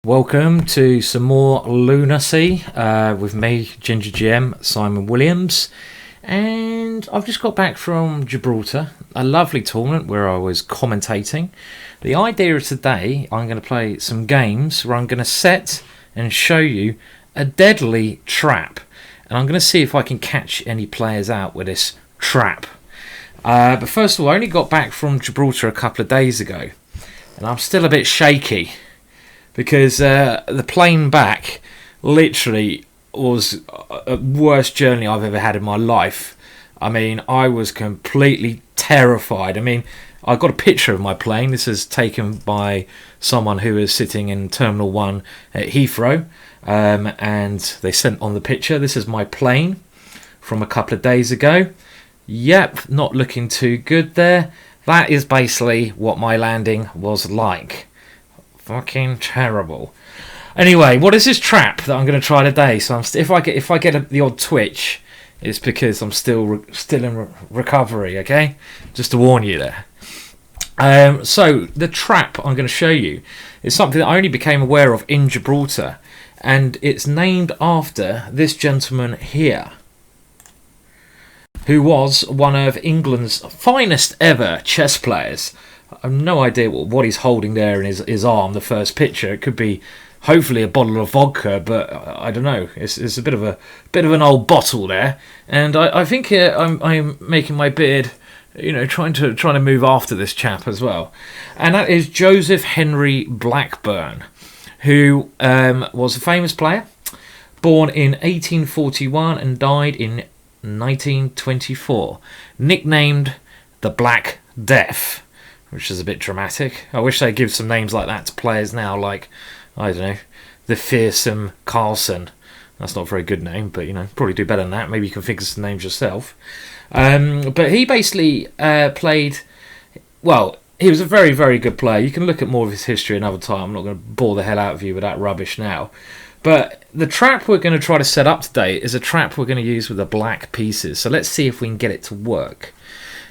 Welcome to some more lunacy with me, GingerGM, Simon Williams. And I've just got back from Gibraltar, a lovely tournament where I was commentating. The idea of today, I'm going to play some games where I'm going to set and show you a deadly trap. And I'm going to see if I can catch any players out with this trap. But first of all, I only got back from Gibraltar a couple of days ago. And I'm still a bit shaky. Because the plane back literally was the worst journey I've ever had in my life. I mean, I was completely terrified. I mean, I got a picture of my plane. This is taken by someone who is sitting in Terminal 1 at Heathrow. And they sent on the picture. This is my plane from a couple of days ago. Yep, not looking too good there. That is basically what my landing was like. Fucking terrible. Anyway, what is this trap that I'm going to try today? So if I get the odd twitch, it's because I'm still in recovery. Okay, just to warn you there. So the trap I'm going to show you is something that I only became aware of in Gibraltar, and it's named after this gentleman here, who was one of England's finest ever chess players. I have no idea what he's holding there in his arm, the first picture. It could be hopefully a bottle of vodka, but I don't know. It's a bit of an old bottle there. And I think I'm making my beard, trying to move after this chap as well. And that is Joseph Henry Blackburne, who was a famous player, born in 1841 and died in 1924, nicknamed the Black Death, which is a bit dramatic. I wish they'd give some names like that to players now, like, I don't know, the Fearsome Carlson. That's not a very good name, but, probably do better than that. Maybe you can figure some names yourself. But he basically played, well, he was a very, very good player. You can look at more of his history another time. I'm not going to bore the hell out of you with that rubbish now. But the trap we're going to try to set up today is a trap we're going to use with the black pieces. So let's see if we can get it to work.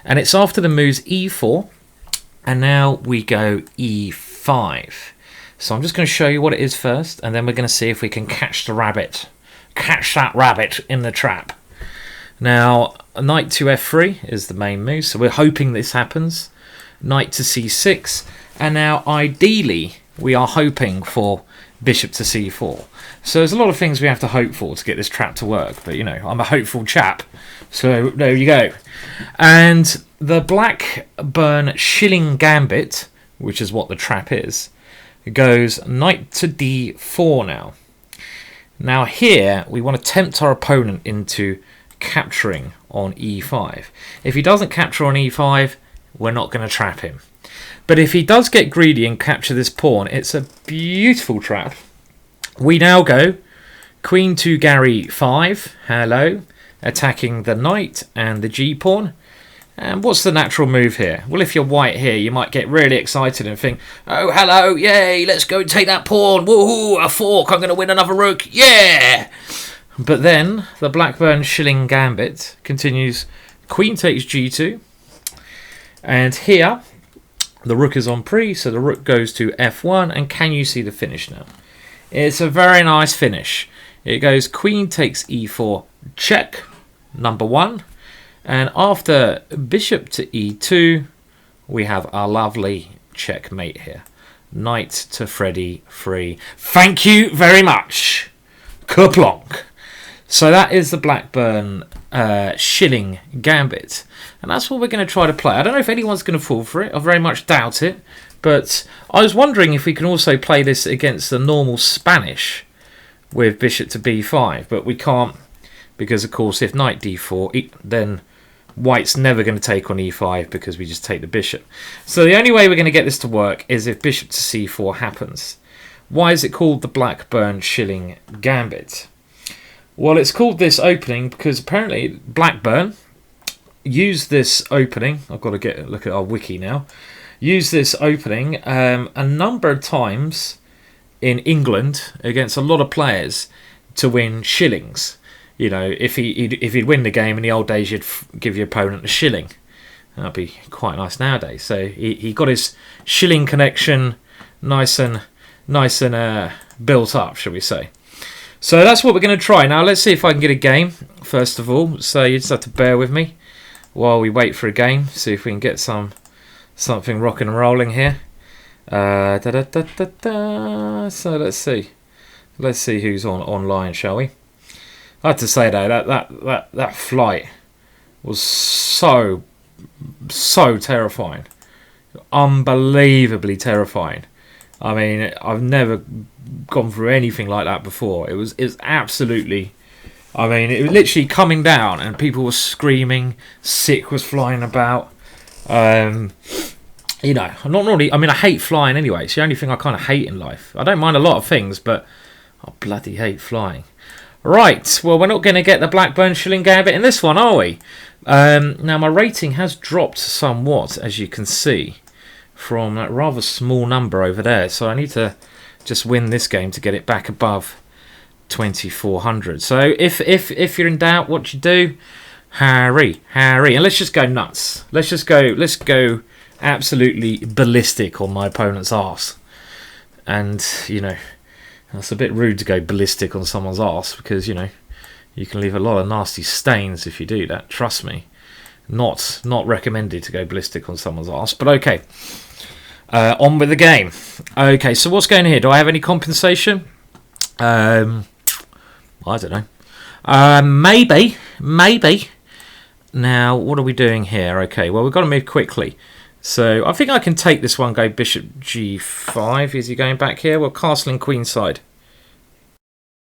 And it's after the moves e4. And now we go e5. So I'm just going to show you what it is first, and then we're going to see if we can catch the rabbit. Catch that rabbit in the trap. Now, knight to f3 is the main move, so we're hoping this happens. Knight to c6, and now ideally we are hoping for bishop to c4. So there's a lot of things we have to hope for to get this trap to work, but I'm a hopeful chap. So there you go. And the Blackburne Shilling gambit, which is what the trap is, goes knight to d4 now. Now here we want to tempt our opponent into capturing on e5. If he doesn't capture on e5, we're not going to trap him. But if he does get greedy and capture this pawn, it's a beautiful trap. We now go queen to Gary 5. Hello. Attacking the knight and the g-pawn. And what's the natural move here? Well, if you're white here, you might get really excited and think, oh, hello, yay, let's go and take that pawn. Woohoo, a fork, I'm going to win another rook, yeah! But then the Blackburne Shilling gambit continues. Queen takes g2. And here, the rook is on pre, so the rook goes to f1. And can you see the finish now? It's a very nice finish. It goes queen takes e4, check, number 1. And after bishop to e2, we have our lovely checkmate here. Knight to Freddy 3. Thank you very much. Kerplonk. So that is the Blackburne Shilling gambit. And that's what we're going to try to play. I don't know if anyone's going to fall for it. I very much doubt it. But I was wondering if we can also play this against the normal Spanish with bishop to b5. But we can't, because, of course, if knight d4, then white's never going to take on e5 because we just take the bishop. So the only way we're going to get this to work is if bishop to c4 happens. Why is it called the Blackburne Shilling gambit? Well, it's called this opening because apparently Blackburne used this opening. I've got to look at our wiki now. Used this opening a number of times in England against a lot of players to win shillings. If he'd win the game in the old days, you'd give your opponent a shilling. That'd be quite nice nowadays. So he got his shilling connection nice and nice and built up, shall we say. So that's what we're going to try. Now let's see if I can get a game, first of all. So you just have to bear with me while we wait for a game. See if we can get something rocking and rolling here. So let's see. Let's see who's online, shall we? I have to say though, that flight was so terrifying. Unbelievably terrifying. I mean, I've never gone through anything like that before. It was absolutely, I mean, it was literally coming down and people were screaming, sick was flying about. You know, I'm not really, I mean, I hate flying anyway. It's the only thing I kind of hate in life. I don't mind a lot of things, but I bloody hate flying. Right, well, we're not going to get the Blackburne Shilling gambit in this one, are we? Now, my rating has dropped somewhat, as you can see, from that rather small number over there. So I need to just win this game to get it back above 2400. So if you're in doubt what you do, Harry, and let's just go nuts. Let's go absolutely ballistic on my opponent's arse. And, you know, that's a bit rude to go ballistic on someone's arse because, you know, you can leave a lot of nasty stains if you do that. Trust me. Not recommended to go ballistic on someone's arse, but okay. On with the game. Okay, so what's going here? Do I have any compensation? I don't know. Maybe. Now, what are we doing here? Okay, well, we've got to move quickly. So I think I can take this one, go bishop g5. Is he going back here? Well, castling queenside.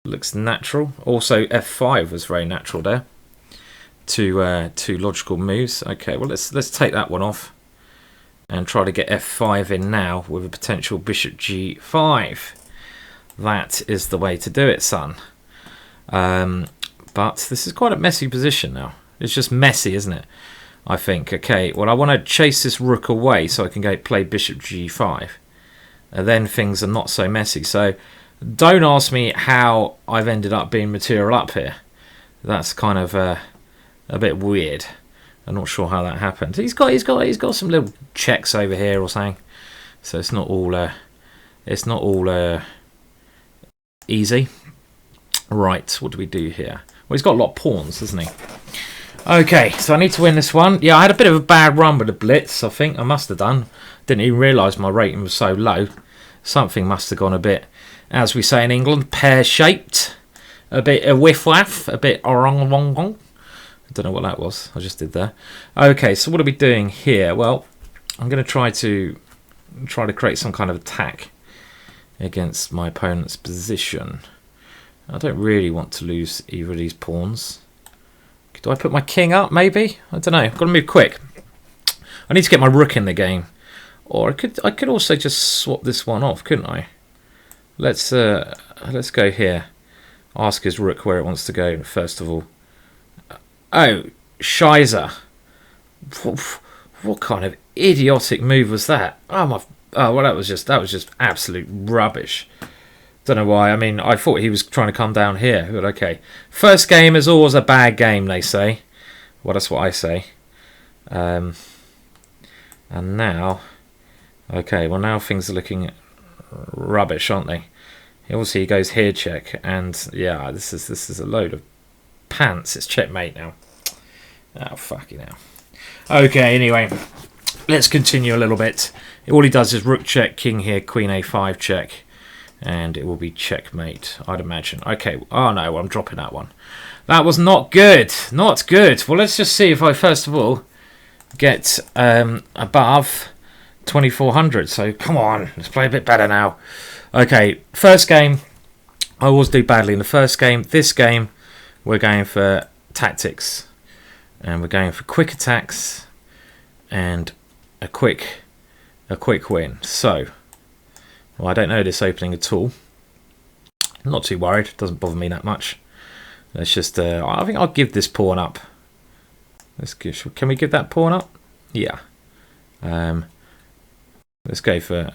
Looks natural. Also, f5 was very natural there. Two logical moves. Okay, well, let's take that one off. And try to get f5 in now with a potential bishop g5. That is the way to do it, son. But this is quite a messy position now. It's just messy, isn't it? I think. Okay, well, I want to chase this rook away so I can go play bishop g5. And then things are not so messy. So don't ask me how I've ended up being material up here. That's kind of a bit weird. I'm not sure how that happened. He's got some little checks over here or something. So it's not all easy. Right, what do we do here? Well, he's got a lot of pawns, hasn't he? Okay, so I need to win this one. Yeah, I had a bit of a bad run with the blitz, I think. I must have done. Didn't even realise my rating was so low. Something must have gone a bit, as we say in England, pear-shaped. A bit a whiff-waff, a bit orong-wong-wong. I don't know what that was. I just did there. Okay, so what are we doing here? Well, I'm going to try to create some kind of attack against my opponent's position. I don't really want to lose either of these pawns. Do I put my king up, maybe? I don't know. I've got to move quick. I need to get my rook in the game. Or I could also just swap this one off, couldn't I? Let's go here. Ask his rook where it wants to go, first of all. Oh, Shiza. What kind of idiotic move was that? Oh, well, that was just absolute rubbish. Don't know why. I mean, I thought he was trying to come down here, but okay. First game is always a bad game, they say. Well, that's what I say. And now, okay, well, now things are looking rubbish, aren't they? Obviously, he goes here check, and yeah, this is a load of pants. It's checkmate now. Oh, fucking hell. Okay, anyway, let's continue a little bit. All he does is rook check, king here, queen a5 check. And it will be checkmate, I'd imagine. Okay, oh no, I'm dropping that one. That was not good. Not good. Well, let's just see if I, first of all, get above 2400. So, come on, let's play a bit better now. Okay, first game, I always do badly in the first game. This game, we're going for tactics. And we're going for quick attacks and a quick win. So, well, I don't know this opening at all. I'm not too worried. It doesn't bother me that much. Let's just. I think I'll give this pawn up. Can we give that pawn up? Yeah. Let's go for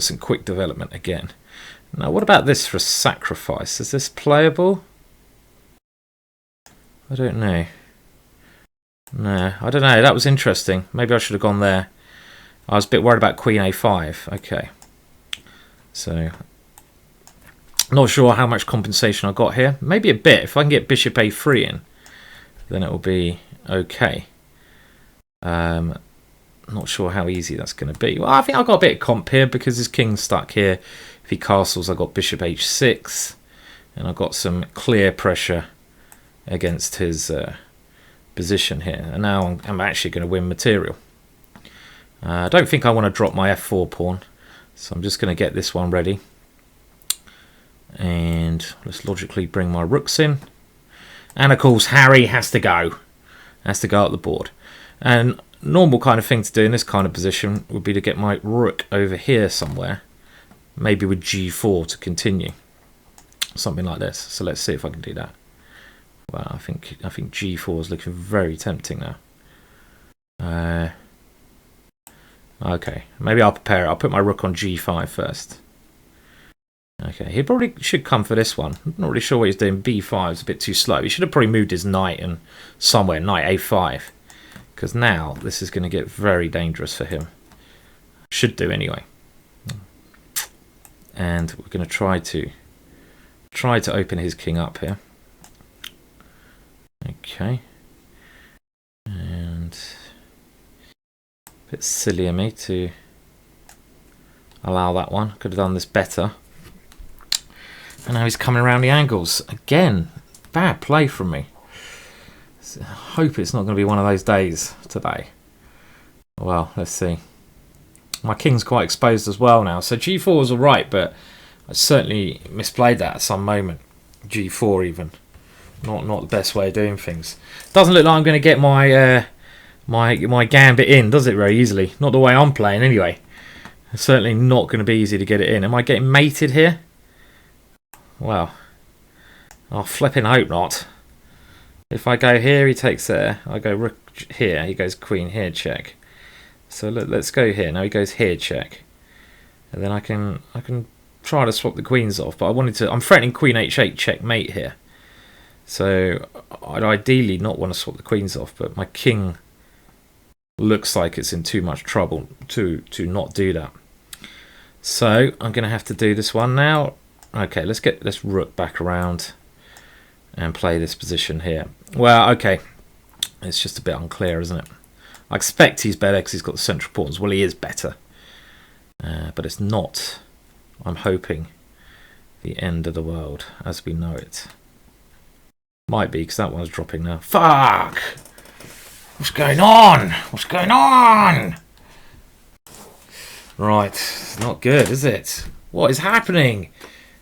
some quick development again. Now, what about this for a sacrifice? Is this playable? I don't know. No, I don't know. That was interesting. Maybe I should have gone there. I was a bit worried about queen a5. Okay. So, not sure how much compensation I got here. Maybe a bit. If I can get bishop a3 in, then it will be okay. Not sure how easy that's going to be. Well, I think I've got a bit of comp here because his king's stuck here. If he castles, I've got bishop h6. And I've got some clear pressure against his position here. And now I'm actually going to win material. I don't think I want to drop my f4 pawn. So I'm just going to get this one ready. And let's logically bring my rooks in. And of course, Harry has to go. Has to go up the board. And normal kind of thing to do in this kind of position would be to get my rook over here somewhere. Maybe with g4 to continue. Something like this. So let's see if I can do that. Well, I think g4 is looking very tempting now. Okay, maybe I'll prepare it. I'll put my rook on g5 first. Okay, he probably should come for this one. I'm not really sure what he's doing. b5 is a bit too slow. He should have probably moved his knight and somewhere, knight a5. Because now this is going to get very dangerous for him. Should do anyway. And we're going to try to open his king up here. Okay. And a bit silly of me to allow that one. Could have done this better. And now he's coming around the angles. Again, bad play from me. I hope it's not going to be one of those days today. Well, let's see. My king's quite exposed as well now. So g4 is alright, but I certainly misplayed that at some moment. g4 even. Not the best way of doing things. Doesn't look like I'm going to get my my gambit in, does it, very easily? Not the way I'm playing anyway. It's certainly not going to be easy to get it in. Am I getting mated here? Well, I'll flipping hope not. If I go here, he takes there. I go rook here, he goes queen here, check. So let's go here. Now he goes here, check. And then I can try to swap the queens off, but I'm threatening queen h8 checkmate here. So I'd ideally not want to swap the queens off, but my king looks like it's in too much trouble to not do that. So I'm going to have to do this one now. Okay, let's get this rook back around and play this position here. Well, okay, it's just a bit unclear, isn't it? I expect he's better because he's got the central pawns. Well, he is better, but it's not, I'm hoping, the end of the world as we know it. Might be, because that one's dropping now. Fuck! What's going on? What's going on? Right, it's not good, is it? What is happening?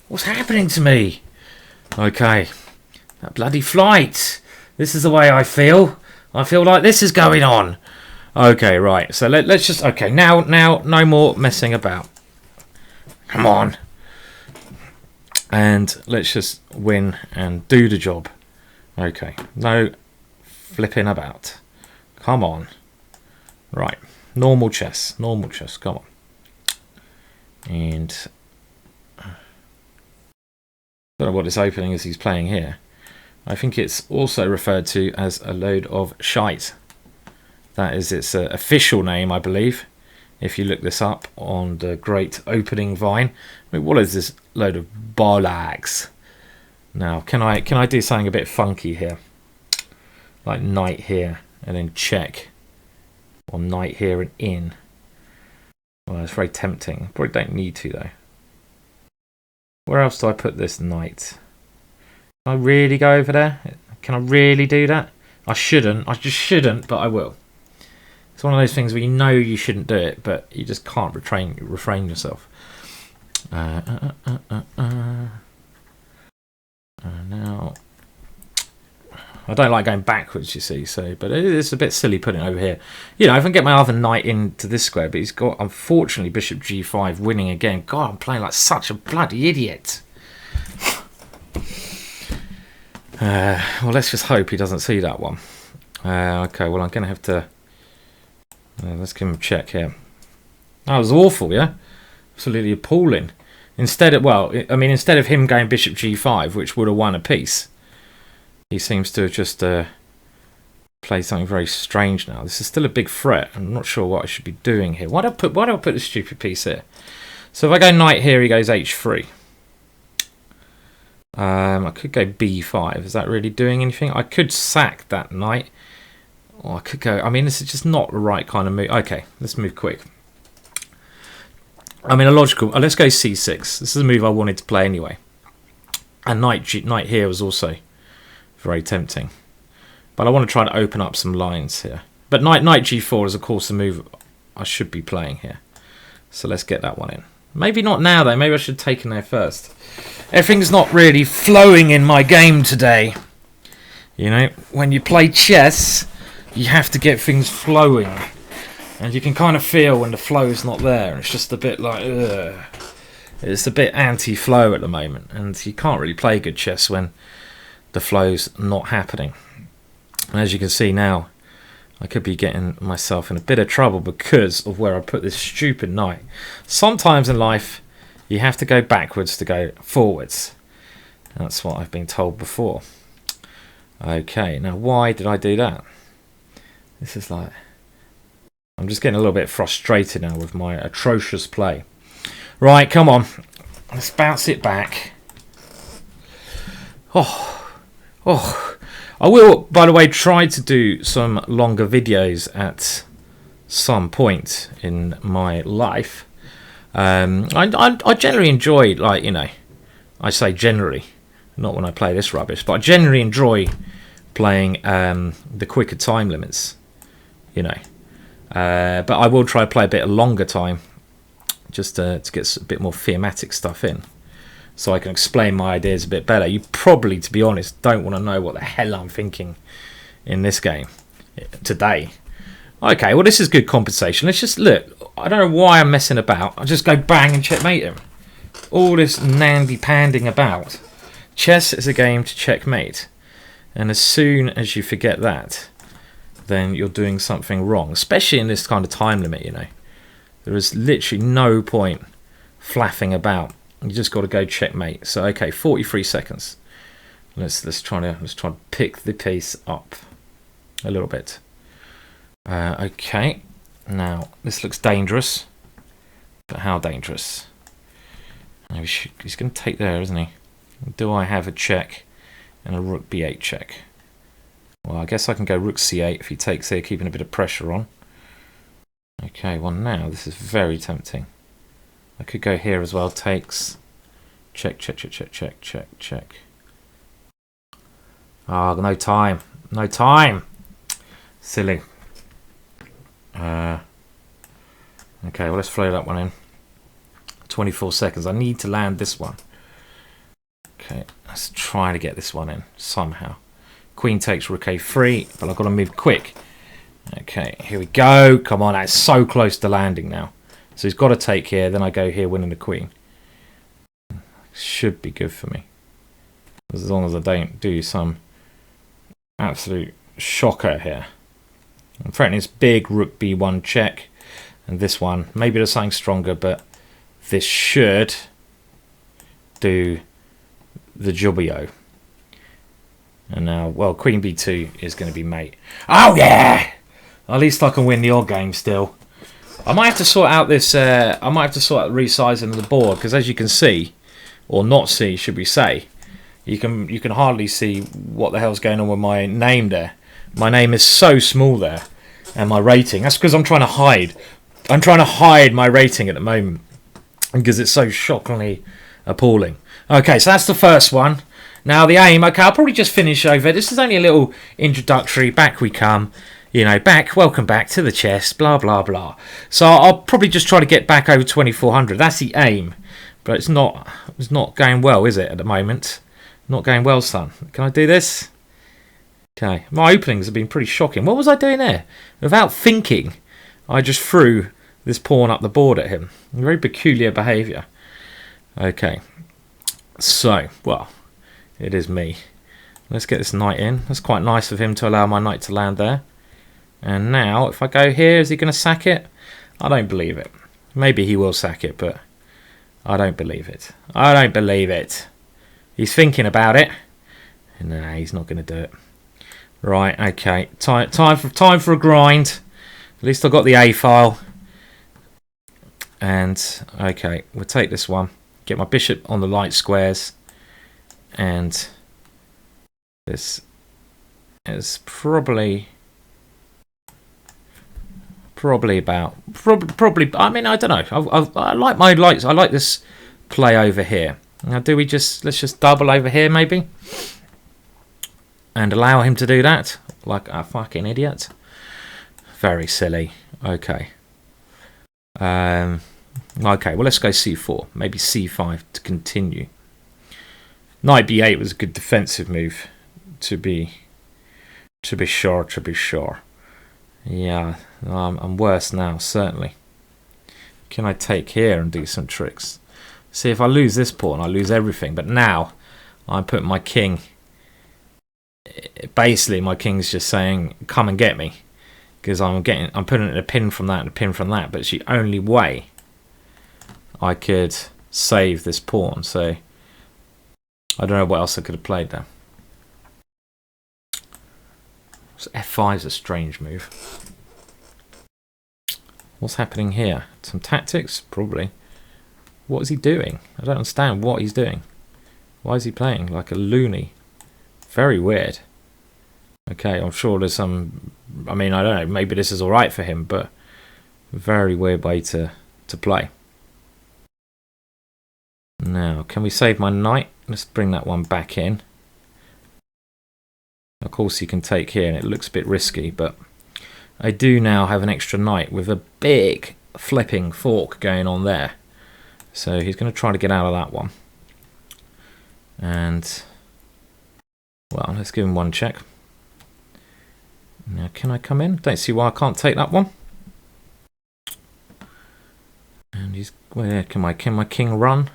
What's happening to me? Okay, that bloody flight. This is the way I feel. I feel like this is going on. Okay, right. So let's just... Okay, now, no more messing about. Come on. And let's just win and do the job. Okay, no flipping about. Come on. Right, normal chess, come on. And I don't know what this opening is he's playing here. I think it's also referred to as a load of shite. That is its official name, I believe. If you look this up on the great opening vine. I mean, what is this load of bollocks? Now, can I do something a bit funky here? Like knight here and then check. Or knight here and in. Well, it's very tempting. Probably don't need to though. Where else do I put this knight? Can I really go over there? Can I really do that? I shouldn't. I just shouldn't, but I will. It's one of those things where you know you shouldn't do it, but you just can't refrain yourself. Now, I don't like going backwards, you see. So, but it's a bit silly putting it over here. You know, if I can get my other knight into this square, but he's got, unfortunately, bishop g5 winning again. God, I'm playing like such a bloody idiot. Well, let's just hope he doesn't see that one. Okay, well, I'm going to have to... let's give him a check here. That was awful, yeah? Absolutely appalling. Instead of him going bishop g5, which would have won a piece, he seems to have just played something very strange now. This is still a big threat. I'm not sure what I should be doing here. Why do I put this stupid piece here? So if I go knight here, he goes h3. I could go b5. Is that really doing anything? I could sack that knight. Or I could go... I mean, this is just not the right kind of move. Okay, let's move quick. I mean, a logical... let's go c6. This is a move I wanted to play anyway. And knight here was also very tempting. But I want to try to open up some lines here. But knight g4 is, of course, the move I should be playing here. So let's get that one in. Maybe not now, though. Maybe I should have taken there first. Everything's not really flowing in my game today. You know, when you play chess, you have to get things flowing. And you can kind of feel when the flow is not there. It's just a bit like, ugh. It's a bit anti-flow at the moment. And you can't really play good chess when the flow's not happening. And as you can see now, I could be getting myself in a bit of trouble because of where I put this stupid knight. Sometimes in life, you have to go backwards to go forwards. That's what I've been told before. Okay, now why did I do that? This is like... I'm just getting a little bit frustrated now with my atrocious play. Right, come on. Let's bounce it back. Oh. I will, by the way, try to do some longer videos at some point in my life. I generally enjoy, like, you know, I say generally, not when I play this rubbish, but I generally enjoy playing the quicker time limits, you know. But I will try to play a bit of longer time, just to get a bit more thematic stuff in, so I can explain my ideas a bit better. You probably, to be honest, don't want to know what the hell I'm thinking in this game today. Okay, well, this is good compensation. Let's just look. I don't know why I'm messing about. I'll just go bang and checkmate him. All this nandy-panding about. Chess is a game to checkmate. And as soon as you forget that, then you're doing something wrong. Especially in this kind of time limit, you know. There is literally no point flapping about. You just got to go checkmate. So okay, 43 seconds. Let's try to pick the pace up a little bit. Okay, now this looks dangerous, but how dangerous? He's going to take there, isn't he? Do I have a check and a rook b8 check? Well, I guess I can go rook c8 if he takes here, keeping a bit of pressure on. Okay, well now this is very tempting. I could go here as well. Takes. Check. Ah, no time. No time. Silly. Okay, well, let's throw that one in. 24 seconds. I need to land this one. Okay, let's try to get this one in somehow. Queen takes rook a3, but I've got to move quick. Okay, here we go. Come on, that's so close to landing now. So he's got to take here, then I go here winning the queen. Should be good for me. As long as I don't do some absolute shocker here. I'm threatening this big rook b1 check. And this one, maybe there's something stronger, but this should do the jobbio. And now, well, queen b2 is going to be mate. Oh, yeah! At least I can win the odd game still. I might have to sort out this, I might have to sort out the resizing of the board, because as you can see, or not see, should we say, you can hardly see what the hell's going on with my name there. My name is so small there, and my rating. That's because I'm trying to hide. I'm trying to hide my rating at the moment, because it's so shockingly appalling. Okay, so that's the first one. Now the aim, okay, I'll probably just finish over. This is only a little introductory. Back we come. You know, welcome back to the chess, blah, blah, blah. So I'll probably just try to get back over 2400. That's the aim. But it's not going well, is it, at the moment? Not going well, son. Can I do this? Okay. My openings have been pretty shocking. What was I doing there? Without thinking, I just threw this pawn up the board at him. Very peculiar behaviour. Okay. So, well, it is me. Let's get this knight in. That's quite nice of him to allow my knight to land there. And now, if I go here, is he going to sack it? I don't believe it. Maybe he will sack it, but I don't believe it. I don't believe it. He's thinking about it. No, he's not going to do it. Right, okay. Time for a grind. At least I got the A file. And okay, we'll take this one, get my bishop on the light squares, and this is probably about I mean, I don't know. I like my lights. I like this play over here. Now, let's just double over here maybe, and allow him to do that like a fucking idiot. Very silly. Okay. Okay. Well, let's go c4. Maybe c5 to continue. Knight b8 was a good defensive move. To be sure. Yeah, I'm worse now, certainly. Can I take here and do some tricks? See, if I lose this pawn, I lose everything. But now, I put my king. Basically, my king's just saying, "Come and get me," because I'm putting in a pin from that and a pin from that. But it's the only way I could save this pawn. So I don't know what else I could have played there. So f5 is a strange move. What's happening here? Some tactics? Probably. What is he doing? I don't understand what he's doing. Why is he playing like a loony? Very weird. Okay, I'm sure there's some... I mean, I don't know. Maybe this is alright for him, but very weird way to play. Now, can we save my knight? Let's bring that one back in. Of course, you can take here, and it looks a bit risky, but I do now have an extra knight with a big flipping fork going on there. So he's going to try to get out of that one. And, well, let's give him one check. Now, can I come in? Don't see why I can't take that one. And he's... Where can my king run?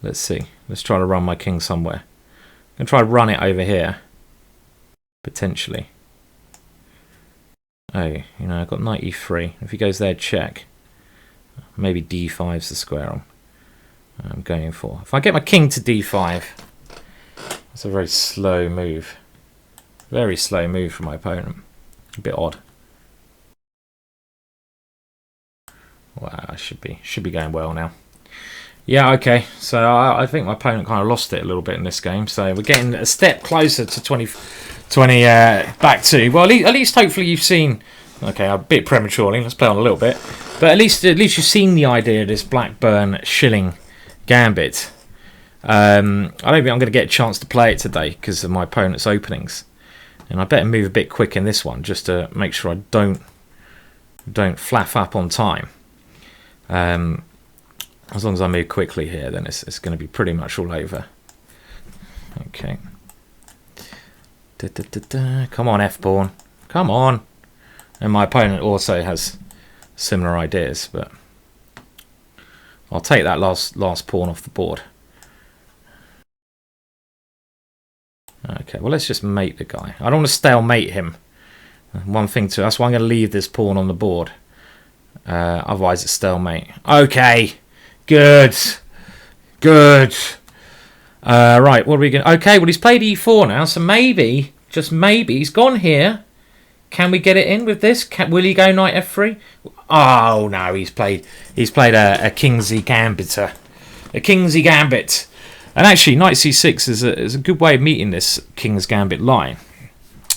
Let's see. Let's try to run my king somewhere. I'm going to try to run it over here. Potentially. Oh, you know, I've got knight e3. If he goes there, check. Maybe d5's the square I'm going for. If I get my king to d5, that's a very slow move. Very slow move from my opponent. A bit odd. Wow, I should be going well now. Yeah, okay. So I think my opponent kind of lost it a little bit in this game. So we're getting a step closer to 20 back to. Well, at least hopefully you've seen. Okay, a bit prematurely. Let's play on a little bit, but at least you've seen the idea of this Blackburne Shilling gambit. I don't think I'm going to get a chance to play it today because of my opponent's openings, and I better move a bit quick in this one just to make sure I don't flaff up on time. As long as I move quickly here, then it's going to be pretty much all over. Okay. Come on, f-pawn. Come on. And my opponent also has similar ideas, but I'll take that last pawn off the board. Okay, well, let's just mate the guy. I don't want to stalemate him. One thing too, that's why I'm going to leave this pawn on the board. Otherwise, it's stalemate. Okay. Good. Right, what are we going to... Okay, well, he's played e4 now, so maybe, just maybe, he's gone here. Can we get it in with this? Will he go knight f3? Oh, no, he's played a Kingsley Gambiter. A Kingsley Gambit. And actually, knight c6 is a good way of meeting this King's Gambit line.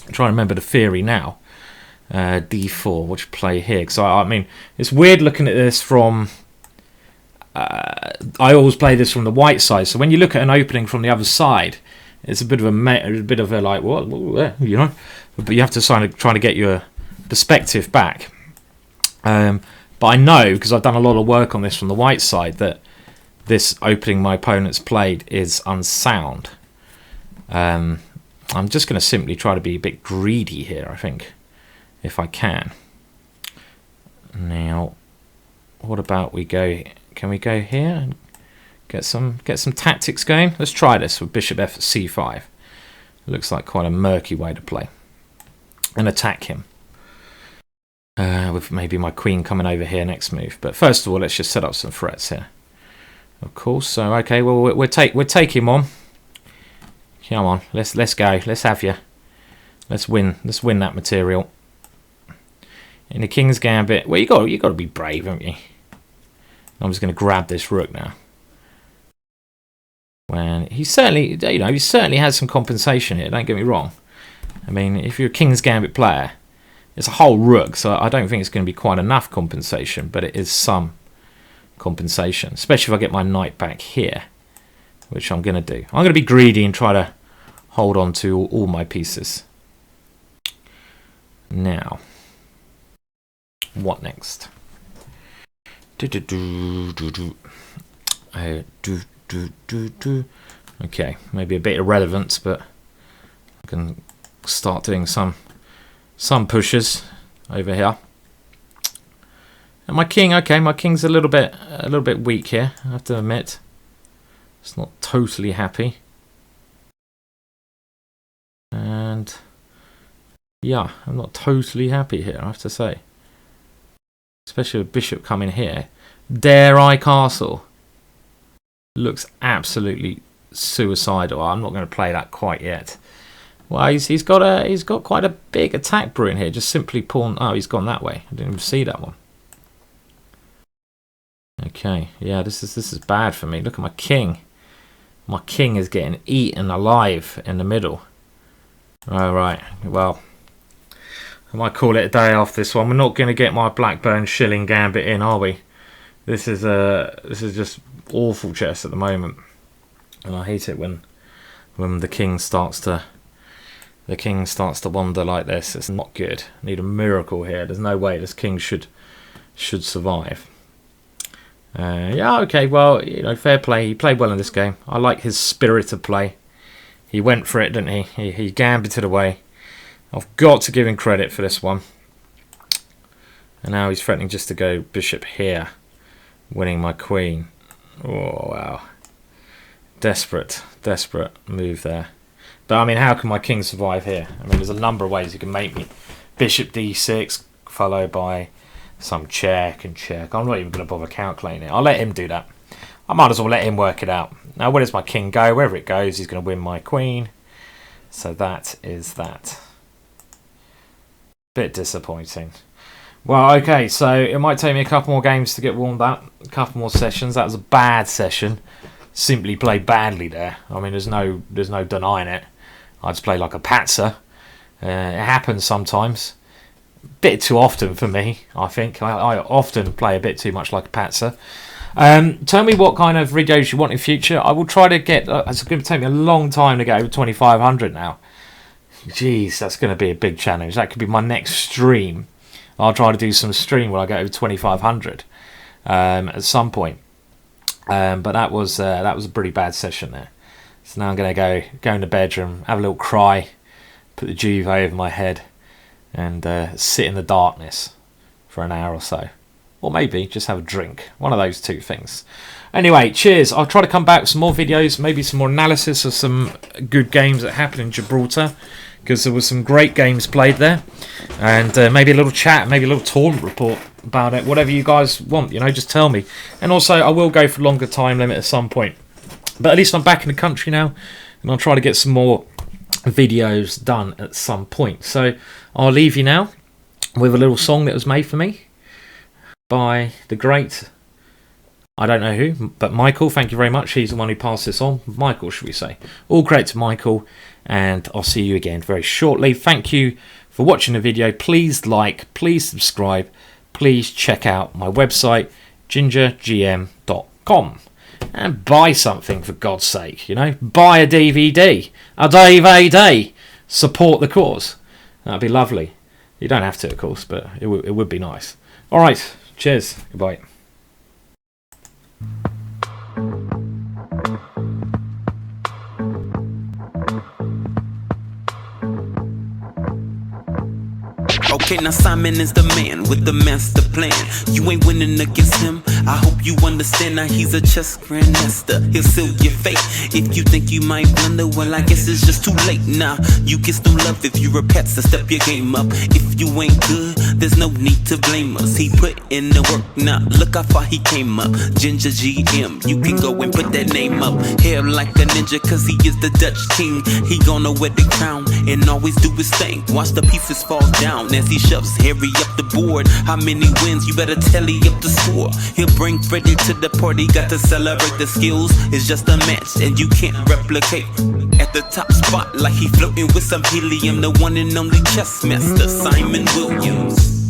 I'm trying to remember the theory now. d4, what you play here? Because, I mean, it's weird looking at this from... I always play this from the white side, so when you look at an opening from the other side, it's a bit of a like what, you know, but you have to try to get your perspective back. But I know because I've done a lot of work on this from the white side that this opening my opponent's played is unsound. I'm just going to simply try to be a bit greedy here, I think, if I can. Now, what about we go? Can we go here and get some tactics going? Let's try this with bishop c5. It looks like quite a murky way to play and attack him. With maybe my queen coming over here next move. But first of all, let's just set up some threats here. Of course. So okay, well we'll take him on. Come on, let's go. Let's have you. Let's win that material. In the King's Gambit, well, you got to be brave, haven't you? I'm just going to grab this rook now. When he certainly, you know, he certainly has some compensation here. Don't get me wrong. I mean, if you're a King's Gambit player, it's a whole rook, so I don't think it's going to be quite enough compensation, but it is some compensation, especially if I get my knight back here, which I'm going to do. I'm going to be greedy and try to hold on to all my pieces. Now, what next? Okay, maybe a bit irrelevant, but I can start doing some pushes over here. And my king, okay, my king's a little bit weak here, I have to admit. It's not totally happy. And yeah, I'm not totally happy here, I have to say. Especially with bishop coming here. Dare I castle? Looks absolutely suicidal. I'm not going to play that quite yet. Well, he's got quite a big attack brewing here. Just simply pawn. Oh, he's gone that way. I didn't even see that one. Okay, yeah, this is bad for me. Look at my king. My king is getting eaten alive in the middle. All right. Well, I might call it a day off this one. We're not going to get my Blackburne Shilling Gambit in, are we? This is just awful chess at the moment, and I hate it when the king starts to wander like this. It's not good. I need a miracle here. There's no way this king should survive. Yeah, okay. Well, you know, fair play. He played well in this game. I like his spirit of play. He went for it, didn't he? He gambited away. I've got to give him credit for this one. And now he's threatening just to go bishop here, winning my queen. Oh, wow. Desperate move there. But, I mean, how can my king survive here? I mean, there's a number of ways he can make me. Bishop d6, followed by some check and check. I'm not even going to bother calculating it. I'll let him do that. I might as well let him work it out. Now, where does my king go? Wherever it goes, he's going to win my queen. So that is that. Bit disappointing. Well, okay, so it might take me a couple more games to get warmed up. A couple more sessions. That was a bad session. Simply played badly there. I mean, there's no denying it. I just play like a patzer. It happens sometimes. Bit too often for me, I think. I often play a bit too much like a patzer. Tell me what kind of videos you want in future. I will try to get... it's going to take me a long time to get over 2,500 now. Jeez, that's going to be a big challenge. That could be my next stream. I'll try to do some stream where I get over 2,500 at some point. But that was a pretty bad session there. So now I'm going to go in the bedroom, have a little cry, put the duvet over my head, and sit in the darkness for an hour or so. Or maybe just have a drink. One of those two things. Anyway, cheers. I'll try to come back with some more videos, maybe some more analysis of some good games that happened in Gibraltar, because there was some great games played there. And maybe a little chat, maybe a little tournament report about it. Whatever you guys want, you know, just tell me. And also, I will go for a longer time limit at some point. But at least I'm back in the country now, and I'll try to get some more videos done at some point. So I'll leave you now with a little song that was made for me by the great, I don't know who, but Michael. Thank you very much. He's the one who passed this on. Michael, should we say. All credit to Michael, and I'll see you again very shortly. Thank you for watching the video. Please like, please subscribe, please check out my website, GingerGM.com, and buy something, for God's sake. You know, buy a DVD, a DVD. Support the cause. That'd be lovely. You don't have to, of course, but it would be nice. All right, cheers. Goodbye. Okay, now Simon is the man with the master plan. You ain't winning against him, I hope you understand. Now he's a chess grandmaster, he'll seal your fate. If you think you might blunder, well I guess it's just too late. Now you get some love if you're a pet, so step your game up. If you ain't good, there's no need to blame us. He put in the work, now look how far he came up. GingerGM, you can go and put that name up. Hair like a ninja, cause he is the Dutch king. He gonna wear the crown and always do his thing. Watch the pieces fall down as as he shoves Harry up the board. How many wins? You better tally up the score. He'll bring Freddie to the party, got to celebrate the skills. It's just a match and you can't replicate. At the top spot like he floating with some helium, the one and only chess master Simon Williams.